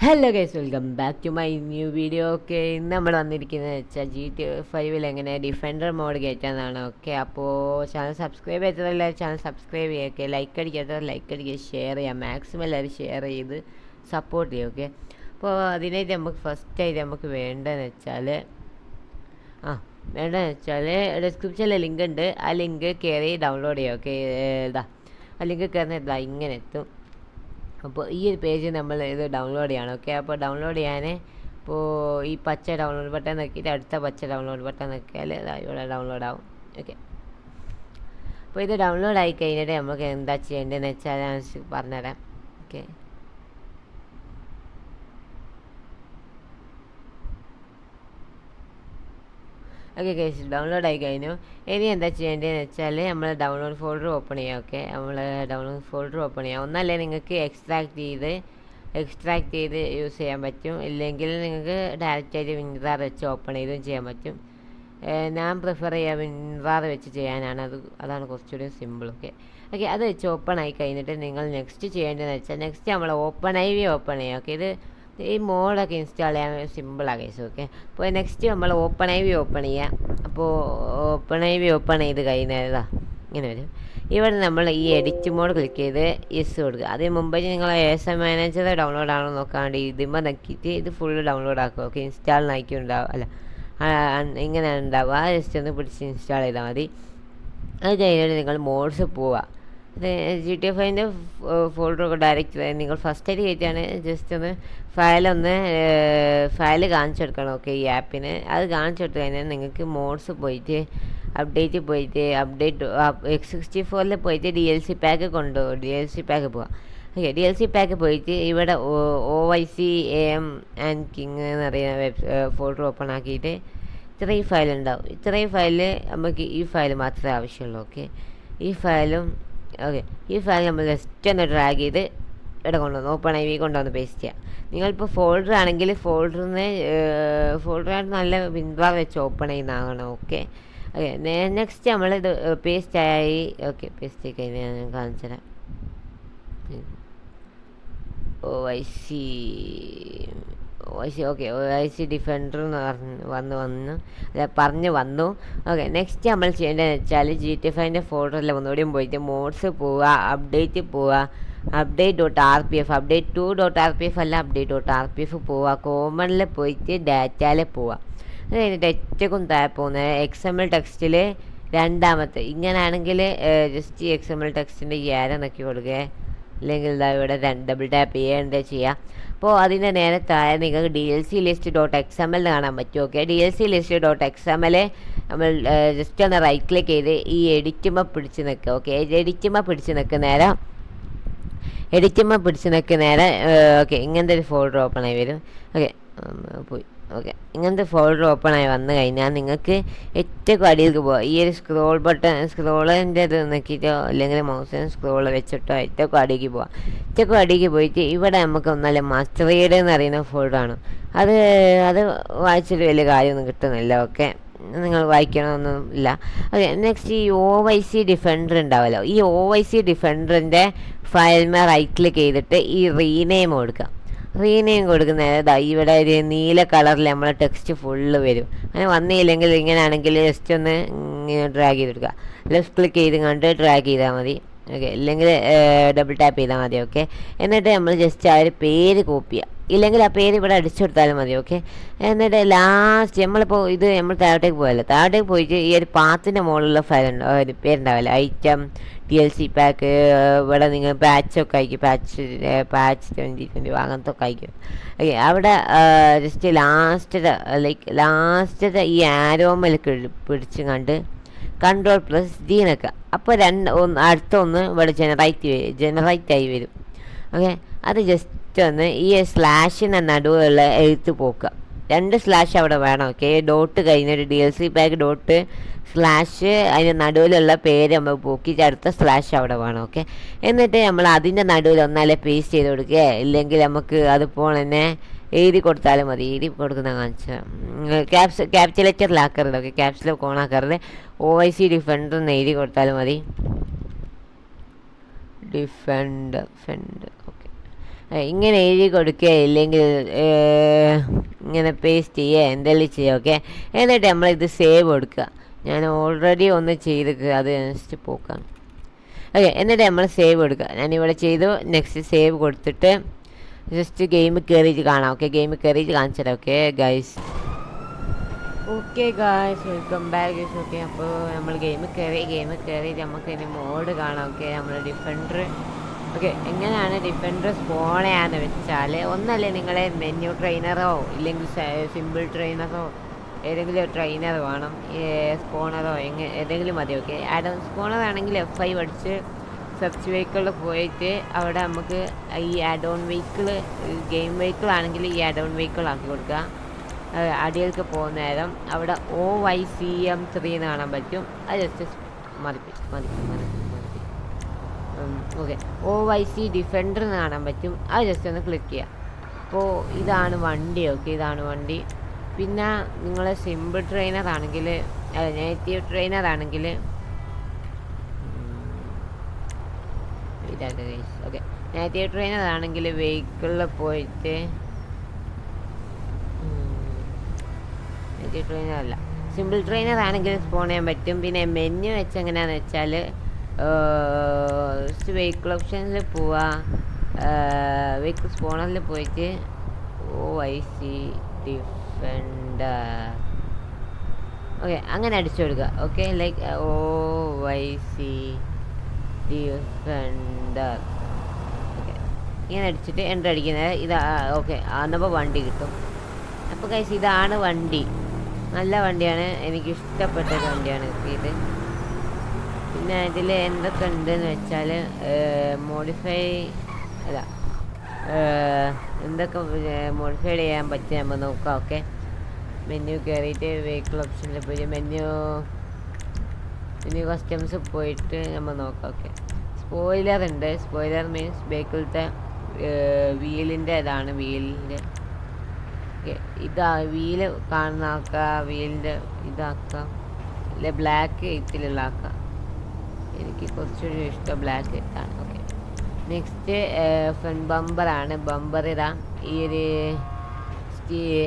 Hello guys, welcome back to my new video. Okay, ഇന്ന് നമ്മൾ വന്നിരിക്കുന്നത് വെച്ചാൽ GTA 5 എങ്ങനെ ഡിഫൻഡർ മോഡ് കയറ്റാന്നാണ്. ഓക്കെ, അപ്പോൾ ചാനൽ സബ്സ്ക്രൈബ് ചെയ്തതല്ല, ചാനൽ സബ്സ്ക്രൈബ് ചെയ്യുക. ലൈക്ക് അടിക്കാത്തവർ ലൈക്ക് അടിക്കുക, ഷെയർ ചെയ്യുക, മാക്സിമം എല്ലാവരും ഷെയർ ചെയ്ത് സപ്പോർട്ട് ചെയ്യുക. ഓക്കെ, അപ്പോൾ അതിനായിട്ട് ഫസ്റ്റായിട്ട് നമുക്ക് വേണ്ടതെന്ന് വെച്ചാൽ ഡിസ്ക്രിപ്ഷനിൽ ലിങ്ക് ഉണ്ട്. ആ ലിങ്ക് കയറി ഡൗൺലോഡ് ചെയ്യുക. ഓക്കെ, ആ ലിങ്ക് കയറുന്ന ഇങ്ങനെ എത്തും. അപ്പോൾ ഈ ഒരു പേജ് നമ്മൾ ഇത് ഡൗൺലോഡ് ചെയ്യണം. ഓക്കെ, അപ്പോൾ ഡൗൺലോഡ് ചെയ്യാൻ ഇപ്പോൾ ഈ പച്ച ഡൗൺലോഡ് ബട്ടൺ നോക്കിയിട്ട് അടുത്ത പച്ച ഡൗൺലോഡ് ബട്ടൺ നോക്കിയാൽ ഇവിടെ ഡൗൺലോഡ് ആവും. ഓക്കെ, അപ്പോൾ ഇത് ഡൗൺലോഡ് ആയി കഴിഞ്ഞിട്ട് നമുക്ക് എന്താ ചെയ്യേണ്ടതെന്ന് വെച്ചാൽ ഞാൻ പറഞ്ഞുതരാം. ഓക്കെ, ഓക്കെ ഗൈസ്, ഡൗൺലോഡ് ആയി കഴിഞ്ഞു. ഇനി എന്താ ചെയ്യേണ്ടതെന്ന് വെച്ചാൽ നമ്മൾ ഡൗൺലോഡ് ഫോൾഡർ ഓപ്പൺ ചെയ്യാം. ഓക്കെ, നമ്മൾ ഡൗൺലോഡ് ഫോൾഡർ ഓപ്പൺ ചെയ്യാം. ഒന്നല്ലേ നിങ്ങൾക്ക് എക്സ്ട്രാക്ട് ചെയ്ത് യൂസ് ചെയ്യാൻ പറ്റും, ഇല്ലെങ്കിൽ നിങ്ങൾക്ക് ഡയറക്റ്റായിട്ട് വിൻറാർ വെച്ച് ഓപ്പൺ ചെയ്തും ചെയ്യാൻ പറ്റും. ഞാൻ പ്രിഫർ ചെയ്യാം വിൻറാർ വെച്ച് ചെയ്യാനാണ്. അതാണ് കുറച്ചുകൂടി സിമ്പിൾ. ഓക്കെ, അത് വെച്ച് ഓപ്പൺ ആയി കഴിഞ്ഞിട്ട് നിങ്ങൾ നെക്സ്റ്റ് ചെയ്യേണ്ടതെന്ന് വെച്ചാൽ നെക്സ്റ്റ് നമ്മൾ ഓപ്പൺ ചെയ്യാം. ഓക്കെ, ഇത് ഈ മോഡൊക്കെ ഇൻസ്റ്റാൾ ചെയ്യാൻ സിമ്പിളാണ് ഗൈസ്. ഓക്കെ, അപ്പോൾ നെക്സ്റ്റ് നമ്മൾ ഓപ്പൺ ചെയ്യാം. അപ്പോൾ ഓപ്പൺ ചെയ്ത് കഴിഞ്ഞാൽ ഇങ്ങനെ വരും. ഇവിടെ നമ്മൾ ഈ എഡിറ്റ് മോഡ് ക്ലിക്ക് ചെയ്ത് യെസ് കൊടുക്കുക. അതിന് മുമ്പ് നിങ്ങൾ ASM മാനേജർ ഡൗൺലോഡ് ആണോ നോക്കാണ്ട് ഇതിമ്പോൾ നോക്കിയിട്ട് ഇത് ഫുള്ള് ഡൗൺലോഡ് ആക്കുക. ഓക്കെ, ഇൻസ്റ്റാളിനാക്കി ഉണ്ടാവും, അല്ല ഇങ്ങനെ ഉണ്ടാവുക. ജസ്റ്റ് ഒന്ന് പിടിച്ച് ഇൻസ്റ്റാൾ ചെയ്താൽ മതി. അത് കഴിഞ്ഞിട്ട് നിങ്ങൾ മോഡ്സ് പോവുക. GTA 5 ഫോൾഡറൊക്കെ ഡയറക്റ്റ് നിങ്ങൾ ഫസ്റ്റായിട്ട് കയറ്റിയാണ് ജസ്റ്റ് ഒന്ന് ഫയൽ കാണിച്ചെടുക്കണം. ഓക്കെ, ഈ ആപ്പിന് അത് കാണിച്ചെടുത്ത് കഴിഞ്ഞാൽ നിങ്ങൾക്ക് മോഡ്സ് പോയിട്ട് അപ്ഡേറ്റ് X64 പോയിട്ട് DLC പാക്ക് കൊണ്ടുപോകും. DLC പാക്ക് പോവാം. ഓക്കെ, DLC പാക്ക് പോയിട്ട് ഇവിടെ OIC AM ആൻഡ് കിങ് എന്ന് പറയുന്ന ഫോൾഡർ ഓപ്പൺ ആക്കിയിട്ട് ഇത്രയും ഫയൽ ഉണ്ടാവും. ഇത്രയും ഫയലിൽ നമുക്ക് ഈ ഫയൽ മാത്രമേ ആവശ്യമുള്ളൂ. ഓക്കെ, ഈ ഫയൽ നമ്മൾ ജസ്റ്റ് ഒന്ന് ഡ്രാഗ് ചെയ്ത് ഇവിടെ കൊണ്ടുവന്ന് കൊണ്ടുവന്ന് പേസ്റ്റ് ചെയ്യാം. നിങ്ങളിപ്പോൾ ഫോൾഡർ ആണെങ്കിൽ ഫോൾഡറായിട്ട് നല്ല വിൻഡോർ വെച്ച് ഓപ്പൺ ചെയ്യുന്നതാകണം. ഓക്കെ, നെക്സ്റ്റ് നമ്മളിത് പേസ്റ്റ് ആയി. ഓക്കെ, പേസ്റ്റ് ആയി കഴിഞ്ഞാൽ ഞാൻ കാണിച്ചു തരാം. OIC ഡിഫൻഡർ എന്ന് പറഞ്ഞു വന്നു. ഓക്കെ, നെക്സ്റ്റ് നമ്മൾ ചെയ്യേണ്ടതെന്ന് വെച്ചാൽ GTA 5 ഫോൾഡറിൽ ഒന്നുകൂടിയും പോയിട്ട് മോഡ്സ് പോവുക, അപ്ഡേറ്റ് പോവുക, update.rpf update2.rpf അല്ല update.rpf പോവുക. കോമണിൽ പോയിട്ട് ഡാറ്റയിൽ പോവുക. അത് കഴിഞ്ഞിട്ട് ഏറ്റവും താഴെ പോകുന്നത് XML ടെക്സ്റ്റിൽ രണ്ടാമത്തെ ഇങ്ങനെയാണെങ്കിൽ ജസ്റ്റ് ഈ XML ടെക്സ്റ്റിൻ്റെ ഏര നോക്കി കൊടുക്കുക, അല്ലെങ്കിൽ ഇവിടെ ഡബിൾ ടാപ്പ് ചെയ്യുക. അപ്പോൾ അതിൻ്റെ നേരെ താഴെ നിങ്ങൾക്ക് DLC list.xml കാണാൻ പറ്റും. ഓക്കെ, DLC list.xml നമ്മൾ ജസ്റ്റ് ഒന്ന് റൈറ്റ് ക്ലിക്ക് ചെയ്ത് ഈ എഡിറ്റുമ്പോൾ പിടിച്ച് നിൽക്കുക. ഓക്കെ, എഡിറ്റുമ്പോൾ പിടിച്ച് നിൽക്കുന്ന നേരെ ഓക്കെ ഇങ്ങനത്തെ ഒരു ഫോൾഡർ ഓപ്പൺ ആയി വരും. പോയി. ഓക്കെ, ഇങ്ങനത്തെ ഫോൾഡർ ഓപ്പൺ ആയി വന്നു കഴിഞ്ഞാൽ നിങ്ങൾക്ക് ഏറ്റവും അടിയിലേക്ക് പോകാം. ഈ ഒരു സ്ക്രോളിൻ്റെ ഇത് നോക്കിയിട്ടോ അല്ലെങ്കിൽ മൗസിന് സ്ക്രോൾ വെച്ചിട്ടോ ഏറ്റവും അടിയിലേക്ക് പോയിട്ട് ഇവിടെ നമുക്ക് ഒന്നല്ല മാസ്റ്റർ റീഡ് എന്ന് പറയുന്ന ഫോൾഡറാണ്. അത് വായിച്ചിട്ട് വലിയ കാര്യമൊന്നും കിട്ടുന്നില്ല. ഓക്കെ, നിങ്ങൾ വായിക്കണമെന്നൊന്നുമില്ല. ഓക്കെ, നെക്സ്റ്റ് ഈ OIC ഡിഫൻഡർ ഉണ്ടാവുമല്ലോ, ഈ OIC ഡിഫൻഡറിൻ്റെ ഫയൽമേ റൈറ്റ് ക്ലിക്ക് ചെയ്തിട്ട് ഈ റീനെയിം കൊടുക്കുന്നത് ഇവിടെ ഒരു നീല കളറിൽ നമ്മളെ ടെക്സ്റ്റ് ഫുള്ള് വരും. അങ്ങനെ വന്നില്ലെങ്കിൽ ഇങ്ങനെയാണെങ്കിൽ ജസ്റ്റ് ഒന്ന് ഇങ്ങനെ ഡ്രാഗ് ചെയ്തെടുക്കുക. ലെഫ്റ്റ് ക്ലിക്ക് ചെയ്ത് കണ്ട് ഡ്രാഗ് ചെയ്താൽ മതി. ഓക്കെ, ഇല്ലെങ്കിൽ ഡബിൾ ടാപ്പ് ചെയ്താൽ മതി. ഓക്കെ, എന്നിട്ട് നമ്മൾ ജസ്റ്റ് ആ ഒരു പേര് കോപ്പി ചെയ്യുക, ഇല്ലെങ്കിൽ ആ പേര് ഇവിടെ അടിച്ചു കൊടുത്താലും മതി. ഓക്കെ, എന്നിട്ട് ലാസ്റ്റ് നമ്മൾ താഴോട്ടേക്ക് പോയിട്ട് ഈ ഒരു പാത്തിൻ്റെ മുകളിലുള്ള ഒരു പേരുണ്ടാവില്ല, ഐറ്റം DLC പാക്ക്, ഇവിടെ നിങ്ങൾ പാച്ചൊക്കെ അയക്കും, പാച്ച് 2020 അങ്ങനത്തെ ഒക്കെ അയക്കും. ഓക്കെ, അവിടെ ജസ്റ്റ് ലാസ്റ്റത്തെ ഈ ആരോമൽ പിടിച്ച് കണ്ട് Ctrl+D നിൽക്കുക. അപ്പോൾ അടുത്തൊന്ന് ഇവിടെ ജനറേറ്റ് ആയി വരും. ഓക്കെ, അത് ജസ്റ്റ് ഒന്ന് ഈ സ്ലാഷിന് നടുവുള്ള എഴുത്ത് പോക്കുക. 2 സ്ലാഷ് അവിടെ വേണം. ഓക്കെ, ഡോട്ട് കഴിഞ്ഞൊരു DLC പാക്ക് ഡോട്ട് സ്ലാഷ് അതിൻ്റെ നടുവിലുള്ള പേര് നമ്മൾ പോക്കിയിട്ട് അടുത്ത സ്ലാഷ് അവിടെ വേണം. ഓക്കെ, എന്നിട്ട് നമ്മൾ അതിൻ്റെ നടുവിൽ ഒന്നാലെ പേസ്റ്റ് ചെയ്ത് കൊടുക്കുക, ഇല്ലെങ്കിൽ നമുക്ക് അതുപോലെ തന്നെ എഴുതി കൊടുത്താലും മതി. എഴുതി കൊടുക്കുന്ന കാണിച്ചാൽ ക്യാപിറ്റൽ ലെറ്ററിലാക്കരുത്. ഓക്കെ, ക്യാപ്സിൽ കോണാക്കരുത്. OIC ഡിഫൻഡർ എന്ന് എഴുതി കൊടുത്താലും മതി. ഡിഫൻഡർ. ഓക്കെ, ഇങ്ങനെ എഴുതി കൊടുക്കുക, ഇല്ലെങ്കിൽ ഇങ്ങനെ പേസ്റ്റ് ചെയ്യുക, എന്തെങ്കിലും ചെയ്യുക. ഓക്കെ, എന്നിട്ട് നമ്മളിത് സേവ് കൊടുക്കുക. ഞാൻ ഓൾറെഡി ഒന്ന് ചെയ്തിട്ട് അത് ജസ്റ്റ് പോക്കാണ്. ഓക്കെ, എന്നിട്ട് നമ്മൾ സേവ് കൊടുക്കുക. ഞാനിവിടെ ചെയ്തു. നെക്സ്റ്റ് സേവ് കൊടുത്തിട്ട് ജസ്റ്റ് ഗെയിം കയറിയിട്ട് കാണാം. ഓക്കെ, ഗെയിം കയറിയിട്ട് കാണിച്ചുതരാം. Okay guys, welcome back guys. Okay, അപ്പോൾ നമ്മൾ ഗെയിം കയറി നമുക്ക് ഇനി മോഡ് കാണാം. ഓക്കെ, നമ്മൾ ഡിഫൻഡർ. ഓക്കെ, എങ്ങനെയാണ് ഡിഫൻഡർ സ്പോൺ ചെയ്യാന്ന് വെച്ചാൽ, ഒന്നല്ലേ നിങ്ങളെ മെന്യു ട്രെയിനറോ ഇല്ലെങ്കിൽ സിമ്പിൾ ട്രെയിനറോ ഏതെങ്കിലും ട്രെയിനർ വേണം. സ്പോണറോ ഏതെങ്കിലും മതി. ഓക്കെ, സ്പോണർ ആണെങ്കിൽ F5 അടിച്ച് സെർച്ച് വെഹിക്കിളിൽ പോയിട്ട് അവിടെ നമുക്ക് ഈ add on vehicle, game vehicle ആണെങ്കിൽ ഈ ആഡ് ഓൺ വെഹിക്കിൾ ആക്കി കൊടുക്കുക. അടിയിലേക്ക് പോകുന്ന നേരം അവിടെ OYCM3 എന്ന് കാണാൻ പറ്റും. അത് ജസ്റ്റ് മതി. ഓക്കെ, OYC ഡിഫൻഡർ എന്ന് കാണാൻ പറ്റും. അത് ജസ്റ്റ് ഒന്ന് ക്ലിക്ക് ചെയ്യാം. അപ്പോൾ ഇതാണ് വണ്ടി. ഓക്കെ, ഇതാണ് വണ്ടി. പിന്നെ നിങ്ങൾ സിമ്പിൾ ട്രെയിനർ ആണെങ്കിൽ, നേറ്റീവ് ട്രെയിനർ ആണെങ്കിൽ ഓക്കെ, നേറ്റീവ് ട്രെയിനർ ആണെങ്കിൽ വെഹിക്കിളിൽ പോയിട്ട്, നേറ്റീവ് ട്രെയിനർ അല്ല, സിമ്പിൾ ട്രെയിനർ ആണെങ്കിൽ സ്പോൺ ചെയ്യാൻ പറ്റും. പിന്നെ മെനു വെച്ച് എങ്ങനെയാണെന്ന് വെച്ചാൽ വെഹിക്കിൾ ഓപ്ഷനിൽ പോവുക, വെഹിക്കിൾ സ്പോണറിൽ പോയിട്ട് OYC ഡിഫൻഡർ, ഓക്കെ അങ്ങനെ അടിച്ചു കൊടുക്കുക. Okay, like OYC defender. Okay, ഇങ്ങനെ അടിച്ചിട്ട് എൻ്റർ അടിക്കുന്നത് ഇതാ. ഓക്കെ, അന്നപ്പോൾ വണ്ടി കിട്ടും. അപ്പോൾ ഗൈസ്, ഇതാണ് വണ്ടി. നല്ല വണ്ടിയാണ്, എനിക്ക് ഇഷ്ടപ്പെട്ടൊരു വണ്ടിയാണ് ഇത്. പിന്നെ ഇതിൽ എന്തൊക്കെ ഉണ്ടെന്ന് വെച്ചാൽ മോഡിഫൈ അല്ല, എന്തൊക്കെ മോഡിഫൈ ചെയ്യാൻ പറ്റും നമ്മൾ നോക്കാം. ഓക്കെ, മെനു കയറിയിട്ട് വെഹിക്കിൾ ഓപ്ഷനിൽ പോയി മെനു കസ്റ്റംസ് പോയിട്ട് നമ്മൾ നോക്കാം. ഓക്കെ, സ്പോയിലർ ഉണ്ട്. സ്പോയിലർ മീൻസ് വെഹിക്കിളത്തെ വീലിൻ്റെ ഇതാണ്, വീലിൻ്റെ. ഓക്കെ, ഇതാ വീല് കാണുന്ന ആക്കുക, വീലിൻ്റെ ഇതാക്കാം, അല്ലെ ബ്ലാക്ക് എയ്ത്തിലുള്ള ആക്കാം. എനിക്ക് കുറച്ചൊരു ഇഷ്ടം ബ്ലാക്ക് എയ്ത്താണ്. ഓക്കെ, നെക്സ്റ്റ് ഫ്രണ്ട് ബമ്പറാണ്. ബമ്പർ ഇതാ ഈ ഒരു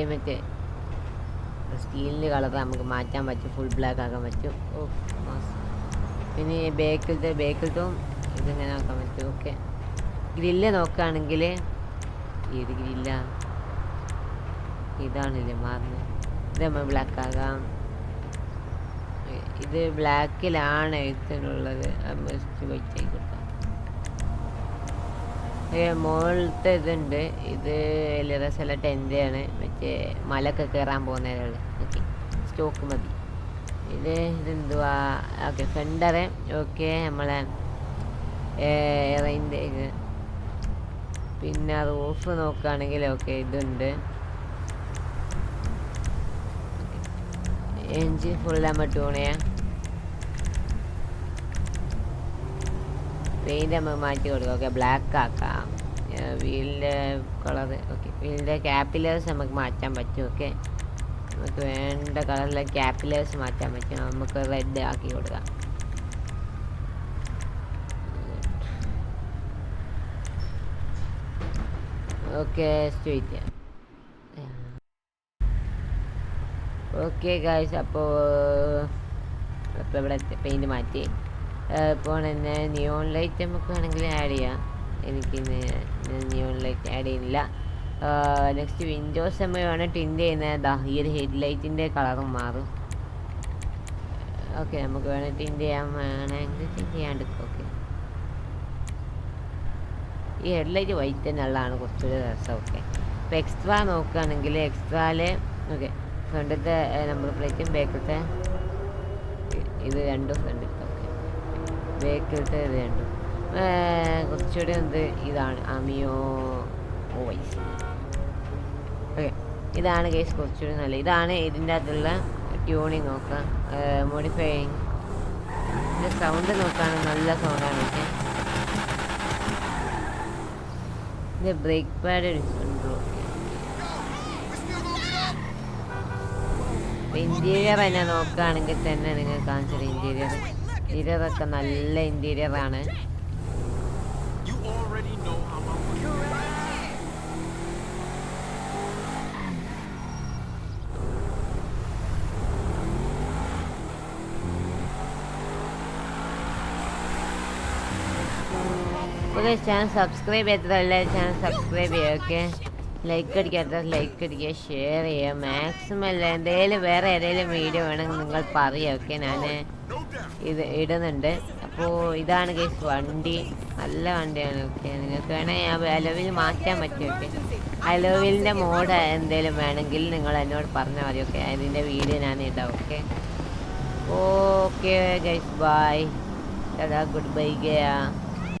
മറ്റേ സ്റ്റീലിൻ്റെ കളർ നമുക്ക് മാറ്റാൻ പറ്റും, ഫുൾ ബ്ലാക്ക് ആക്കാൻ പറ്റും. പിന്നെ ബേക്കിലത്തും ഇതിങ്ങനെ ആക്കാൻ പറ്റും. ഓക്കെ, ഗ്രില്ല് നോക്കുകയാണെങ്കിൽ ഏത് ഗ്രില്ല, ഇതാണില്ലേ മാറുന്നത്, ഇത് നമ്മൾ ബ്ലാക്ക് ആകാം. ഇത് ബ്ലാക്കിലാണ് എഴുത്തിനുള്ളത്, ജസ്റ്റ് വൈറ്റ് ആയി കൊടുക്കാം. മുകളിലത്തെ ഇതുണ്ട്, ഇത് ലിറസല ടെൻ്റാണ്, മറ്റേ മലൊക്കെ കയറാൻ പോകുന്നതിനുള്ള. ഓക്കെ, സ്റ്റോക്ക് മതി. ഇതെന്തുവാ? ഓക്കെ, ഫെൻഡറ്. ഓക്കെ, നമ്മളെ എറൈൻ്റെ ഇത്. പിന്നെ റൂഫ് നോക്കുകയാണെങ്കിൽ ഓക്കെ ഇതുണ്ട്. എൻജിൻ ഫുൾ നമ്മൾ ട്യൂൺ ചെയ്യാം. പെയിൻറ്റ് നമുക്ക് മാറ്റി കൊടുക്കാം. ഓക്കെ, ബ്ലാക്ക് ആക്കാം. വീലിൻ്റെ കളർ. ഓക്കെ, വീലിൻ്റെ ക്യാപ്പിലേഴ്സ് നമുക്ക് മാറ്റാൻ പറ്റും. ഓക്കെ, നമുക്ക് വേണ്ട കളറിലെ ക്യാപ്പിലേഴ്സ് മാറ്റാൻ പറ്റും. നമുക്ക് റെഡ് ആക്കി കൊടുക്കാം. Okay, straight. ഓക്കെ ഗൈസ്, അപ്പോൾ ഇവിടെ പെയിൻറ്റ് മാറ്റി. ഇപ്പോൾ തന്നെ നിയോൺ ലൈറ്റ് നമുക്ക് വേണമെങ്കിൽ ആഡ് ചെയ്യാം. എനിക്കിന്ന് നിയോൺ ലൈറ്റ് ആഡ് ചെയ്യുന്നില്ല. നെക്സ്റ്റ് വിൻഡോസ് നമ്മൾ വേണം ടിൻറ്റ് ചെയ്യുന്നത്. ഈ ഒരു ഹെഡ് ലൈറ്റിൻ്റെ കളറും മാറും. ഓക്കെ, നമുക്ക് വേണം ടിൻറ്റ് ചെയ്യാൻ, വേണമെങ്കിൽ ടിൻറ്റ് ചെയ്യാണ്ടിരിക്കും. ഓക്കെ, ഈ ഹെഡ് ലൈറ്റ് വൈറ്റ് തന്നെ ഉള്ളതാണ് കുറച്ചൊരു രസം. ഓക്കെ, ഇപ്പോൾ എക്സ്ട്രാ നോക്കുകയാണെങ്കിൽ എക്സ്ട്രായിൽ ഓക്കെ ഫ്രണ്ടത്തെ നമ്പർ പ്ലേറ്റും ബാക്കിലത്തെ ഇത് രണ്ടും ഫ്രണ്ടിലത്തെ. ഓക്കെ, ബാക്കിലത്തെ ഇത് രണ്ടും കുറച്ചുകൂടി എന്ത് ഇതാണ് അമിയോ OYC. ഓക്കെ, ഇതാണ് കേസ് കുറച്ചുകൂടി നല്ല. ഇതാണ് ഇതിൻ്റെ അകത്തുള്ള ട്യൂണിങ് നോക്കാം, മോഡിഫൈയിങ്. ഇതിൻ്റെ സൗണ്ട് നോക്കുകയാണെങ്കിൽ നല്ല സൗണ്ടാണ്. ഓക്കെ, ഇത് ബ്രേക്ക് പാഡ് ഇരിക്കുന്നുണ്ടോ? ഇൻറ്റീരിയർ തന്നെ നോക്കുകയാണെങ്കിൽ തന്നെ നിങ്ങൾ കാണിച്ചത് ഇൻറ്റീരിയറൊക്കെ നല്ല ഇൻറ്റീരിയറാണ്. ഓക്കെ, ചാനൽ സബ്സ്ക്രൈബ് ചെയ്യാത്തതല്ല ചാനൽ സബ്സ്ക്രൈബ് ചെയ്യുക. ഓക്കെ, ലൈക്ക് അടിക്കാത്ത ലൈക്ക് അടിക്കുക, ഷെയർ ചെയ്യുക മാക്സിമം. അല്ല എന്തെങ്കിലും വേറെ ഏതെങ്കിലും വീഡിയോ വേണമെങ്കിൽ നിങ്ങൾ പറയുക. ഓക്കെ, ഞാൻ ഇത് ഇടുന്നുണ്ട്. അപ്പോൾ ഇതാണ് കേസ് വണ്ടി, നല്ല വണ്ടിയാണ്. ഓക്കെ, നിങ്ങൾക്ക് വേണമെങ്കിൽ അലോവിൽ മാറ്റാൻ പറ്റും. ഓക്കെ, അലോവിലിൻ്റെ മോഡ് എന്തെങ്കിലും വേണമെങ്കിൽ നിങ്ങൾ എന്നോട് പറഞ്ഞാൽ മതി. ഓക്കെ, അതിൻ്റെ വീഡിയോ ഞാൻ ഇടാം. Okay okay guys, bye, good bye Gaya.